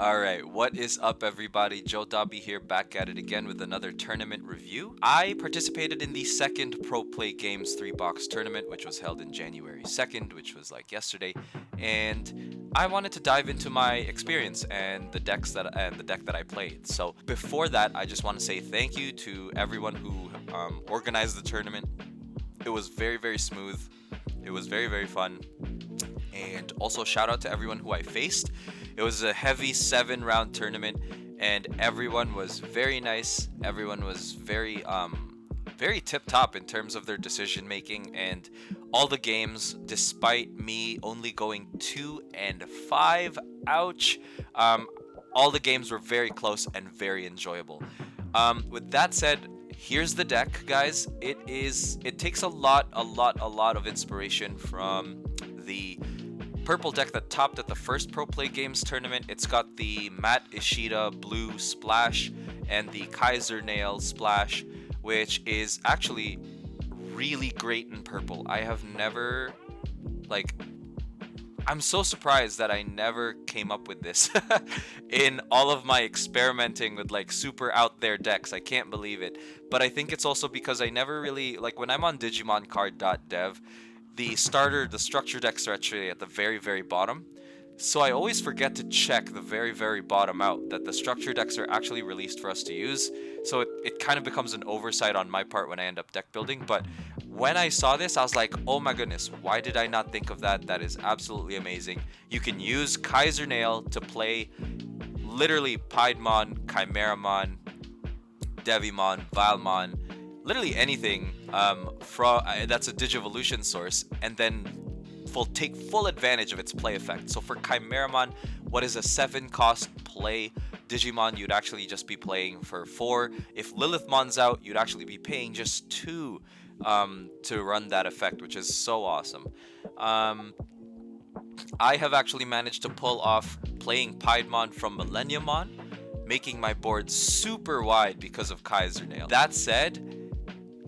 Alright, what is up everybody? Joe Dobby here, back at it again with another tournament review. I participated in the second Pro-Play Games 3-box tournament, which was held in January 2nd, which was like yesterday, and I wanted to dive into my experience and the deck that I played. So before that, I just want to say thank you to everyone who organized the tournament. It was very, very smooth. It was very, very fun. And also shout out to everyone who I faced. It was a heavy 7-round tournament, and everyone was very nice. Everyone was very very tip top in terms of their decision making, and all the games, despite me only going 2 and 5, ouch, all the games were very close and very enjoyable. With that said, here's the deck, guys. It takes a lot of inspiration from the purple deck that topped at the first Pro-Play Games tournament. It's got the Matt Ishida blue splash and the Kaiser nail splash, which is actually really great in purple. I have never, I'm so surprised that I never came up with this in all of my experimenting with super out there decks. I can't believe it. But I think it's also because I never really, when I'm on DigimonCard.dev, the structure decks are actually at the very, very bottom. So I always forget to check the very, very bottom out, that the structure decks are actually released for us to use. So it kind of becomes an oversight on my part when I end up deck building. But when I saw this, I was like, oh my goodness, why did I not think of that? That is absolutely amazing. You can use Kaiser Nail to play literally Piedmon, Chimeramon, Devimon, Valmon, literally anything that's a Digivolution source, and then take full advantage of its play effect. So for Chimeramon, what is a 7-cost play Digimon, you'd actually just be playing for 4. If Lilithmon's out, you'd actually be paying just 2 to run that effect, which is so awesome. I have actually managed to pull off playing Piedmon from Millenniumon, making my board super wide because of Kaiser Nail. That said,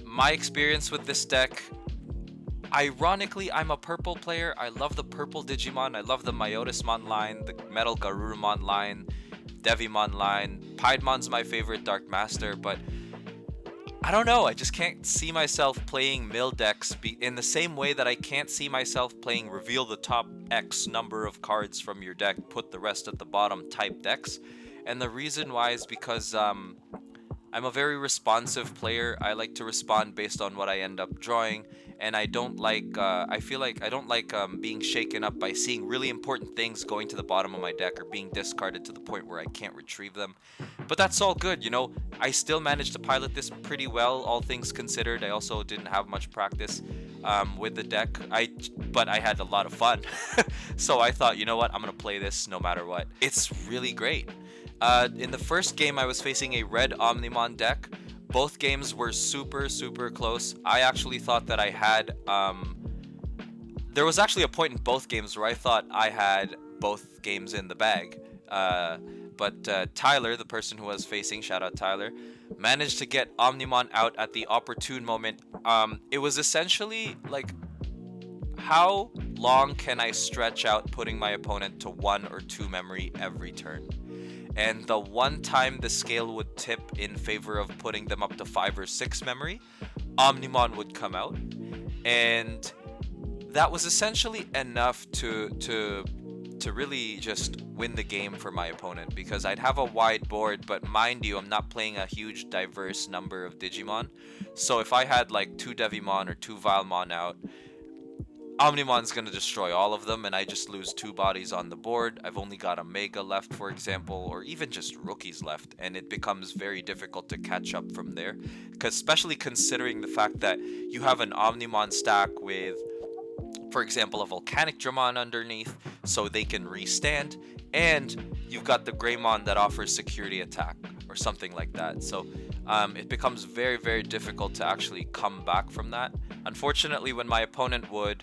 my experience with this deck, ironically, I'm a purple player. I love the purple Digimon. I love the Myotismon line, the Metal Garurumon line, Devimon line. Piedmon's my favorite Dark Master, but I don't know. I just can't see myself playing mill decks in the same way that I can't see myself playing reveal the top X number of cards from your deck, put the rest at the bottom type decks. And the reason why is because I'm a very responsive player. I like to respond based on what I end up drawing, and I don't like, I feel like I don't like being shaken up by seeing really important things going to the bottom of my deck or being discarded to the point where I can't retrieve them. But that's all good, you know. I still managed to pilot this pretty well, all things considered. I also didn't have much practice with the deck, but I had a lot of fun. So I thought, you know what, I'm gonna play this no matter what. It's really great. In the first game, I was facing a red Omnimon deck. Both games were super close. I actually thought that I had... there was actually a point in both games where I thought I had both games in the bag. But Tyler, the person who I was facing, shout out Tyler, managed to get Omnimon out at the opportune moment. It was essentially how long can I stretch out putting my opponent to 1 or 2 memory every turn? And the one time the scale would tip in favor of putting them up to 5 or 6 memory, Omnimon would come out. And that was essentially enough to really just win the game for my opponent, because I'd have a wide board, but mind you, I'm not playing a huge diverse number of Digimon. So if I had 2 Devimon or 2 Valmon out, Omnimon's going to destroy all of them, and I just lose 2 bodies on the board. I've only got a Mega left, for example, or even just rookies left, and it becomes very difficult to catch up from there. Especially considering the fact that you have an Omnimon stack with, for example, a Volcanic Dramon underneath, so they can restand, and you've got the Greymon that offers security attack, or something like that. So it becomes very, very difficult to actually come back from that. Unfortunately, when my opponent would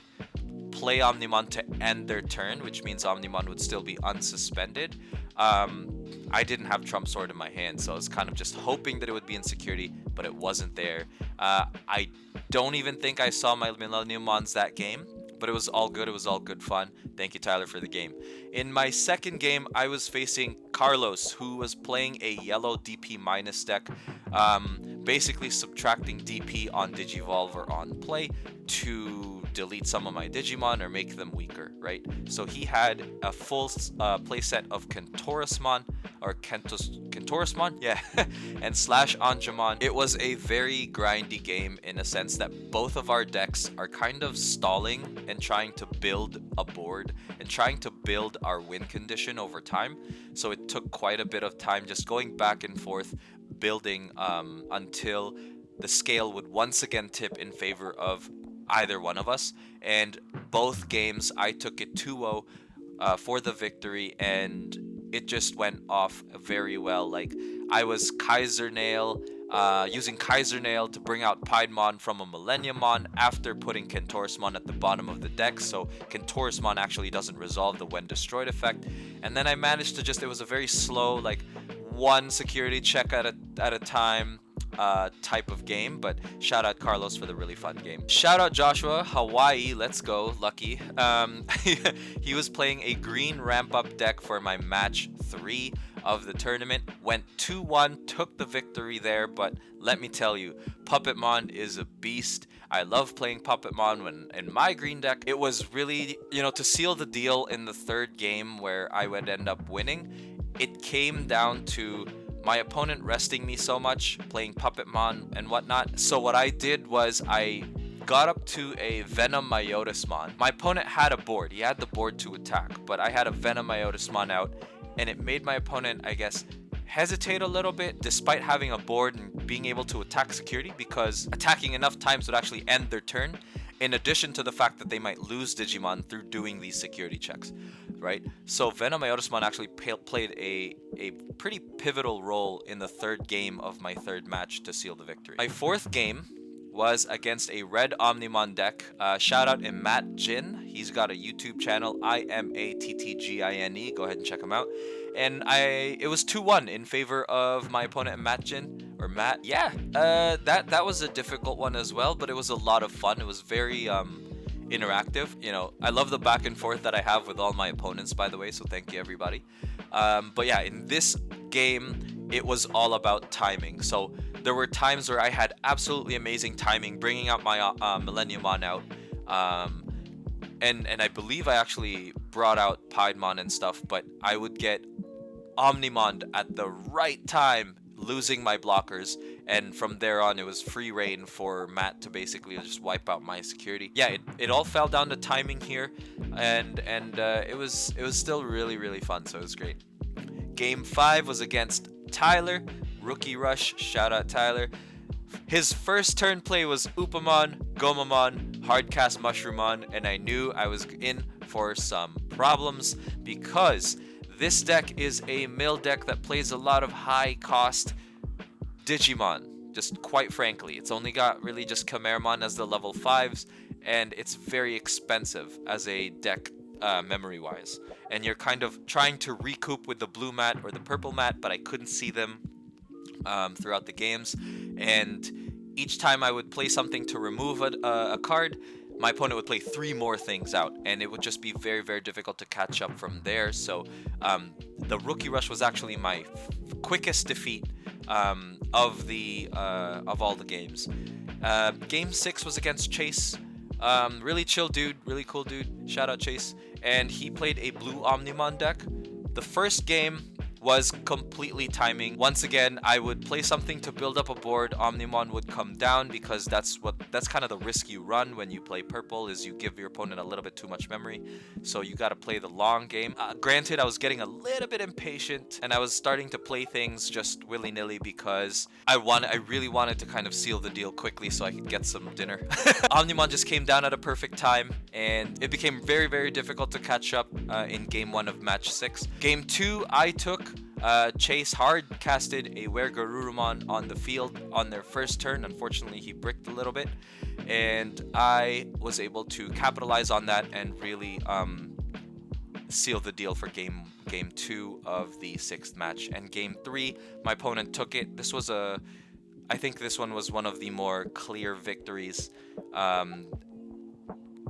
play Omnimon to end their turn, which means Omnimon would still be unsuspended, I didn't have Trump Sword in my hand, so I was kind of just hoping that it would be in security, but it wasn't there. I don't even think I saw my Millenniummons that game, but it was all good. It was all good fun. Thank you, Tyler, for the game. In my second game, I was facing Carlos, who was playing a yellow DP minus deck, basically subtracting DP on Digivolve or on play to delete some of my Digimon or make them weaker, right? So he had a full playset of Kentorismon, or Kentorismon, yeah, and slash Anjumon. It was a very grindy game in a sense that both of our decks are kind of stalling and trying to build a board and trying to build our win condition over time. So it took quite a bit of time just going back and forth, building until the scale would once again tip in favor of either one of us. And both games I took it 2-0 for the victory, and it just went off very well. Like, I was Kaiser Nail, using Kaiser Nail to bring out Piedmon from a Millenniummon after putting Kentorismon at the bottom of the deck, so Kentorismon actually doesn't resolve the when destroyed effect. And then I managed to just, it was a very slow, like, one security check at a time type of game, but shout out Carlos for the really fun game. Shout out Joshua, Hawaii, let's go, lucky. He was playing a green ramp up deck for my match 3 of the tournament, went 2-1, took the victory there, but let me tell you, Puppetmon is a beast. I love playing Puppetmon when in my green deck. It was really, to seal the deal in the third game where I would end up winning, it came down to my opponent resting me so much, playing Puppetmon and whatnot. So what I did was I got up to a Venom Myotismon. My opponent had a board. He had the board to attack, but I had a Venom Myotismon out, and it made my opponent, I guess, hesitate a little bit despite having a board and being able to attack security, because attacking enough times would actually end their turn, in addition to the fact that they might lose Digimon through doing these security checks, right? So Venom Myotismon actually played a pretty pivotal role in the third game of my third match to seal the victory. My fourth game was against a red Omnimon deck. Shout out in Matt Jin. He's got a YouTube channel, IMATTGINE. Go ahead and check him out. And it was 2-1 in favor of my opponent, Matt Jin, or Matt. Yeah, that was a difficult one as well, but it was a lot of fun. It was very interactive. I love the back and forth that I have with all my opponents, by the way, so thank you, everybody. But yeah, in this game, it was all about timing. So there were times where I had absolutely amazing timing, bringing out my Millenniummon out. And I believe I actually brought out Piedmon and stuff, but I would get Omnimon at the right time, losing my blockers, and from there on it was free reign for Matt to basically just wipe out my security. Yeah, it all fell down to timing here, and it was still really, really fun, so it was great. Game 5 was against Tyler, Rookie Rush, shout out Tyler. His first turn play was Upamon, Gomamon, Hardcast Mushroomon, and I knew I was in for some problems because this deck is a mill deck that plays a lot of high cost Digimon, just quite frankly. It's only got really just Chimeramon as the level 5s, and it's very expensive as a deck memory wise. And you're kind of trying to recoup with the blue mat or the purple mat, but I couldn't see them throughout the games, and each time I would play something to remove a card, my opponent would play 3 more things out, and it would just be very, very difficult to catch up from there. So the Rookie Rush was actually my quickest defeat of all the games. Game 6 was against Chase. Really chill dude, really cool dude. Shout out Chase. And he played a blue Omnimon deck. The first game was completely timing. Once again, I would play something to build up a board. Omnimon would come down because that's kind of the risk you run when you play purple, is you give your opponent a little bit too much memory. So you got to play the long game. Granted, I was getting a little bit impatient, and I was starting to play things just willy-nilly because I really wanted to kind of seal the deal quickly so I could get some dinner. Omnimon just came down at a perfect time, and it became very, very difficult to catch up in game 1 of match 6. Game 2, I took Chase hard casted a Weregarurumon on the field on their first turn. Unfortunately, he bricked a little bit, and I was able to capitalize on that and really seal the deal for game 2 of the 6th match. And game 3, my opponent took it. I think this one was one of the more clear victories.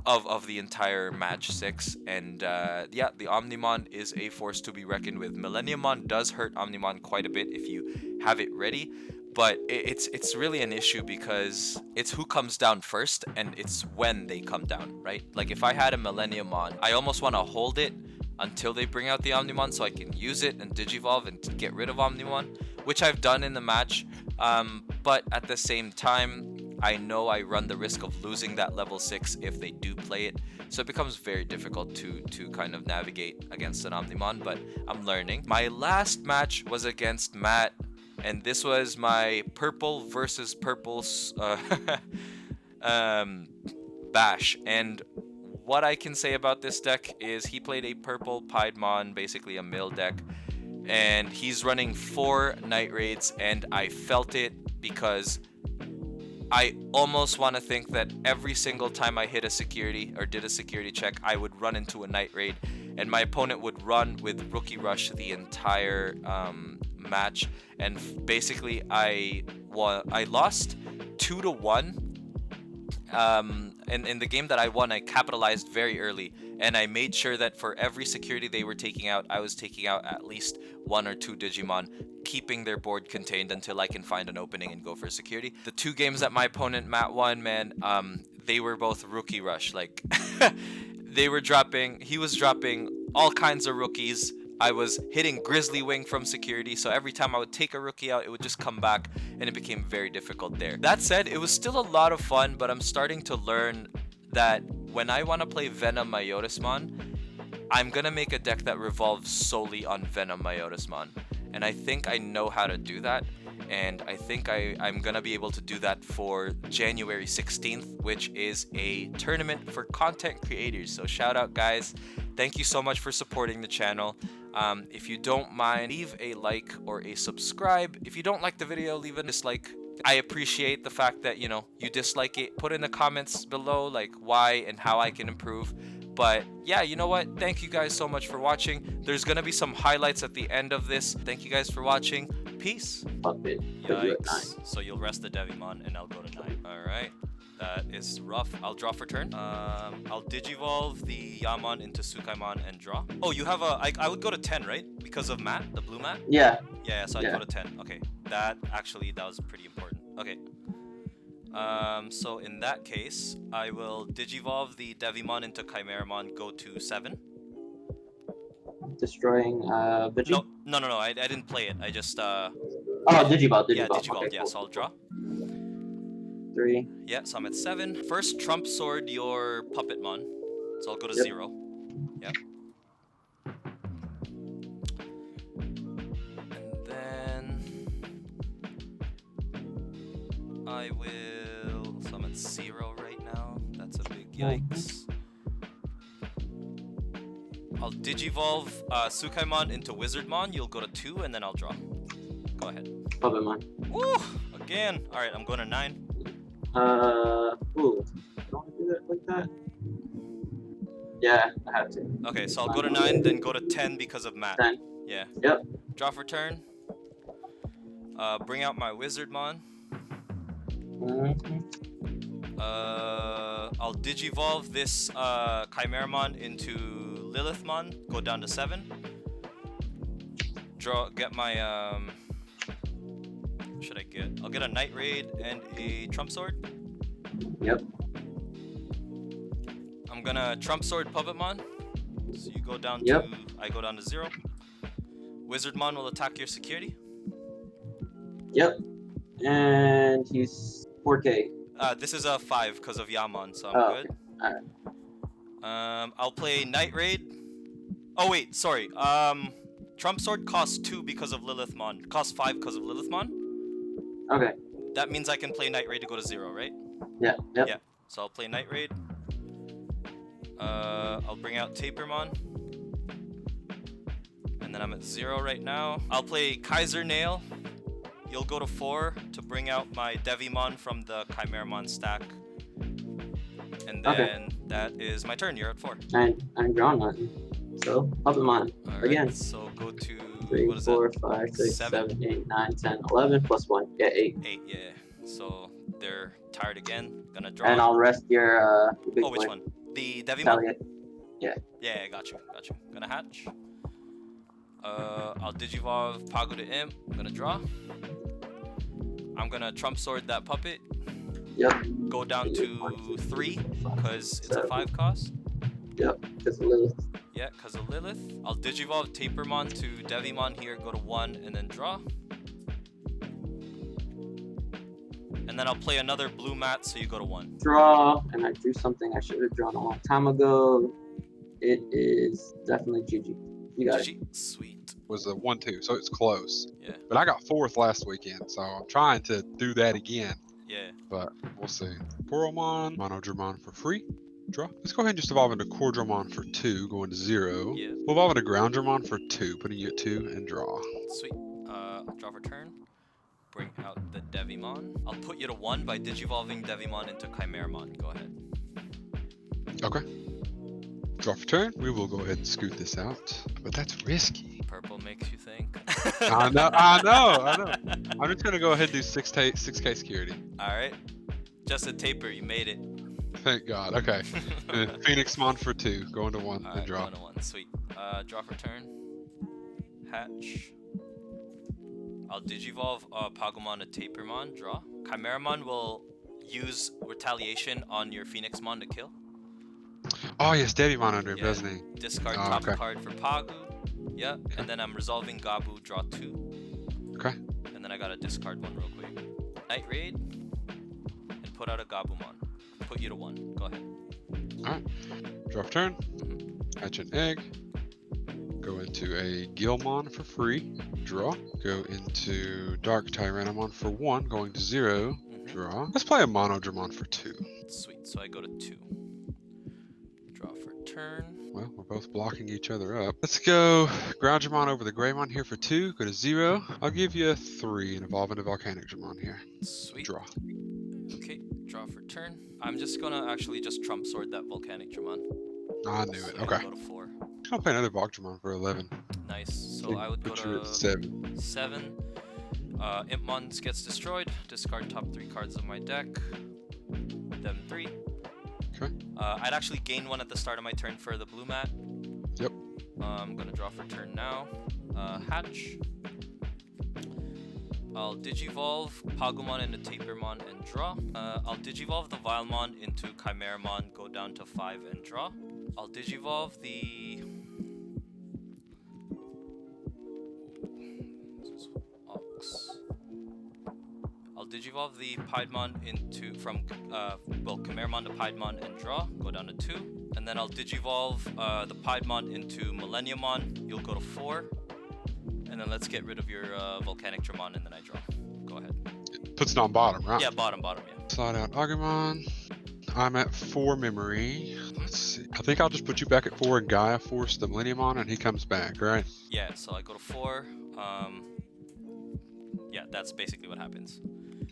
of the entire match 6. And yeah, the Omnimon is a force to be reckoned with. Millenniummon does hurt Omnimon quite a bit if you have it ready, but it's really an issue because it's who comes down first and it's when they come down, right? Like if I had a Millenniummon, I almost want to hold it until they bring out the Omnimon so I can use it and Digivolve and get rid of Omnimon, which I've done in the match. But at the same time, I know I run the risk of losing that level 6 if they do play it. So it becomes very difficult to kind of navigate against an Omnimon, but I'm learning. My last match was against Matt, and this was my purple versus purple bash. And what I can say about this deck is he played a purple Piedmon, basically a mill deck, and he's running 4 Night Raids, and I felt it because I almost want to think that every single time I hit a security or did a security check, I would run into a Night Raid, and my opponent would run with Rookie Rush the entire match, and basically I lost 2-1. In the game that I won, I capitalized very early, and I made sure that for every security they were taking out, I was taking out at least 1 or 2 Digimon, keeping their board contained until I can find an opening and go for security. The 2 games that my opponent Matt won, man, they were both Rookie Rush. Like he was dropping all kinds of rookies. I was hitting Grizzly Wing from security, so every time I would take a rookie out, it would just come back, and it became very difficult there. That said, it was still a lot of fun, but I'm starting to learn that when I want to play Venom Myotismon, I'm gonna make a deck that revolves solely on Venom Myotismon. And I think I know how to do that, and I think I'm gonna be able to do that for January 16th, which is a tournament for content creators. So shout out, guys. Thank you so much for supporting the channel. If you don't mind, leave a like or a subscribe. If you don't like the video, leave a dislike. I appreciate the fact that, you know, you dislike it. Put in the comments below like why and how I can improve. But yeah, you know what? Thank you guys so much for watching. There's gonna be some highlights at the end of this. Thank you guys for watching. Peace. Yikes. So you'll rest the Devimon and I'll go to 9. Alright. That is rough. I'll draw for turn. I'll Digivolve the Yamon into Sukaimon and draw. Oh, you have a... I would go to 10, right? Because of Matt, the blue Matt? Yeah. Yeah, so I'd go to 10. Okay. That was pretty important. Okay. So in that case, I will Digivolve the Devimon into Chimeramon, go to 7. Destroying Vigi? No, I didn't play it. I just Digivolve. Yeah, Digivolve. Okay, yeah, cool. so I'll draw. 3. Yeah, so I'm at 7. First, Trump Sword your Puppetmon. So I'll go to 0. Yeah. And then I will... So I'm at 0 right now. That's a big yikes. I'll Digivolve Sukaimon into Wizardmon. You'll go to 2, and then I'll draw. Go ahead. Puppetmon. Woo! Again. Alright, I'm going to 9. Ooh. Don't do that like that. Yeah, I have to. Okay, so I'll go to 9, then go to 10 because of Matt. 10. Yeah. Yep. Draw for turn. Bring out my Wizardmon. I'll Digivolve this Chimeramon into Lilithmon. Go down to 7. Get my what should I get? I'll get a Night Raid and a Trump Sword. Yep. I'm gonna Trump Sword Puppetmon. So you go down Yep. to... I go down to 0. Wizardmon will attack your security. Yep. And he's 4K. This is a 5 because of Yamon, so I'm good. Okay. Alright. I'll play Night Raid. Oh wait, sorry. Trump Sword costs 2 because of Lilithmon. Costs 5 because of Lilithmon. Okay. That means I can play Night Raid to go to 0, right? Yeah. Yep. Yeah. So I'll play Night Raid. I'll bring out Tapermon. And then I'm at 0 right now. I'll play Kaiser Nail. You'll go to 4 to bring out my Devimon from the Chimeramon stack. And then that is my turn. You're at 4. I'm drawing nothing. So, Puppetmon. Alright, Again. so go to 3, what is 4, that? 5, 6, 7? 7, 8, 9, 10, 11, plus 1. Yeah, 8. 8, yeah. So they're tired again. Gonna draw. And I'll rest your big Oh, which one. The Devimon? Retaliate. Yeah. Yeah, got you. Gonna hatch. I'll Digivolve Pagu to Imp. I'm gonna draw. I'm gonna Trump Sword that puppet. Yep. Go down to 3, because it's a 5 cost. Yep. Just a little. Yeah, because of Lilith. I'll Digivolve Tapermon to Devimon here, go to 1, and then draw. And then I'll play another blue mat, so you go to 1. Draw, and I drew something I should have drawn a long time ago. It is definitely GG. You got it. GG. Sweet. Was a 1-2, so it's close. Yeah. But I got 4th last weekend, so I'm trying to do that again. Yeah. But we'll see. Poromon, Monodramon for free. Draw. Let's go ahead and just evolve into Cordramon for 2, going to 0. Yeah. We'll evolve into Groundramon for 2, putting you at 2, and draw. Sweet. I'll draw for turn. Bring out the Devimon. I'll put you to 1 by Digivolving Devimon into Chimeramon. Go ahead. Okay. Draw for turn. We will go ahead and scoot this out, but that's risky. Purple makes you think. I know. I'm just gonna go ahead and do 6K security. Alright. Just a taper, you made it. Thank God. Okay. And then Phoenixmon for 2, going to 1, Alright, and draw. going to 1. Sweet. Draw for turn. Hatch. I'll Digivolve Pagumon to Tapermon. Draw. Chimeramon will use Retaliation on your Phoenixmon to kill. Oh yes, Devimon under him, Yeah. doesn't he? Discard Oh, top okay. card for Pagu. Yeah. And then I'm resolving Gabu. Draw 2. Okay. And then I gotta discard 1 real quick. Night Raid. And put out a Gabumon. Put you to 1. Go ahead. Alright. Draw for turn. Hatch an egg. Go into a Gilmon for free. Draw. Go into Dark Tyrannomon for 1, going to 0. Draw. Let's play a Monodramon for 2. Sweet. So I go to 2. Draw for turn. Well, we're both blocking each other up. Let's go Groundramon over the Greymon here for 2. Go to 0. I'll give you a 3 and evolve into Volcanic Dramon here. Sweet. Draw. Okay, draw for turn. I'm just gonna actually just Trump Sword that Volcanic Dramon. I knew it. So Okay. Go to 4. I'll play another Volcdramon for 11. Nice. So I would go Put you at to 7. 7. Impmon gets destroyed. Discard top 3 cards of my deck. Them 3. Okay. I'd actually gain 1 at the start of my turn for the blue mat. Yep. I'm gonna draw for turn now. Hatch. I'll Digivolve Pagumon into Tapermon and draw. I'll Digivolve the Vilemon into Chimeramon, go down to 5 and draw. I'll Digivolve the... Ox. I'll Digivolve the Piedmon into, Chimeramon to Piedmon and draw, go down to 2. And then I'll Digivolve the Piedmon into Millenniumon, you'll go to 4. And then let's get rid of your Volcanic Dramon and then I draw. Go ahead. It puts it on bottom, right? Yeah, bottom, yeah. Slide out Agumon. I'm at 4 memory. Let's see. I think I'll just put you back at 4 and Gaia force the Millennium on and he comes back, right? Yeah, so I go to 4. Yeah, that's basically what happens.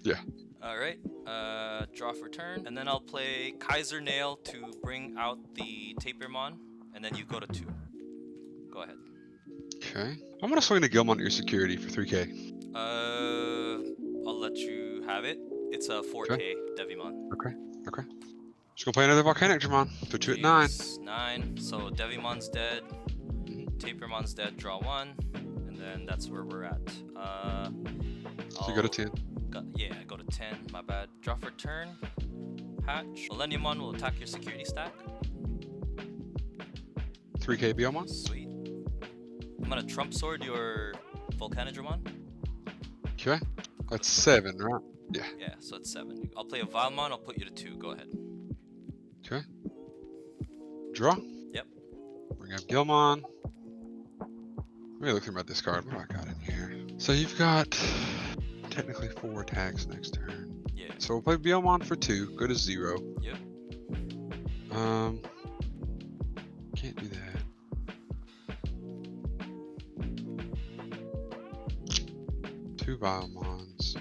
Yeah. Alright, draw for turn. And then I'll play Kaiser Nail to bring out the Tapermon. And then you go to 2. Go ahead. Okay. I'm gonna swing the Gilmon at your security for 3k. I'll let you have it. It's a 4k Devimon. Okay. Just gonna play another Volcanic Dramon. Put you at 9. 9. So Devimon's dead. Tapermon's dead. Draw 1. And then that's where we're at. So you go to 10. Yeah, I go to 10. My bad. Draw for turn. Hatch. Millenniumon will attack your security stack. 3k Biomon. Sweet. I'm gonna Trump Sword your Volcanidramon. Okay. That's 7, right? Yeah. Yeah, so it's 7. I'll play a Vilemon. I'll put you to 2. Go ahead. Okay. Draw. Yep. Bring up Gilmon. Let me look through my discard. What do I got in here? So you've got technically 4 attacks next turn. Yeah. So we'll play Biomon for 2. Go to 0. Yep. Can't do that. Two Vilemons.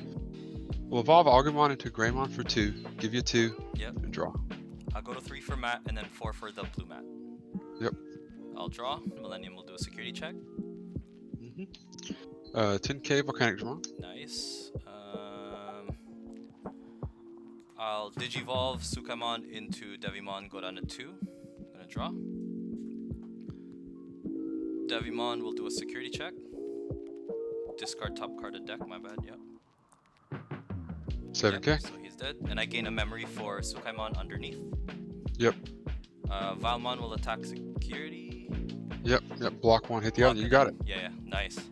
We'll evolve Agumon into Greymon for 2. Give you 2. Yep. And draw. I'll go to 3 for mat and then 4 for the blue mat. Yep. I'll draw. Millennium will do a security check. 10k Volcanic Dramon. Nice. I'll Digivolve Sukamon into Devimon, go down to 2. draw. Devimon will do a security check. Discard top card of deck, my bad, yep. 7k. Yep, so he's dead. And I gain a memory for Sukaimon underneath. Yep. Valmon will attack security. Yep. Block one, hit the other. You got it. Yeah, nice.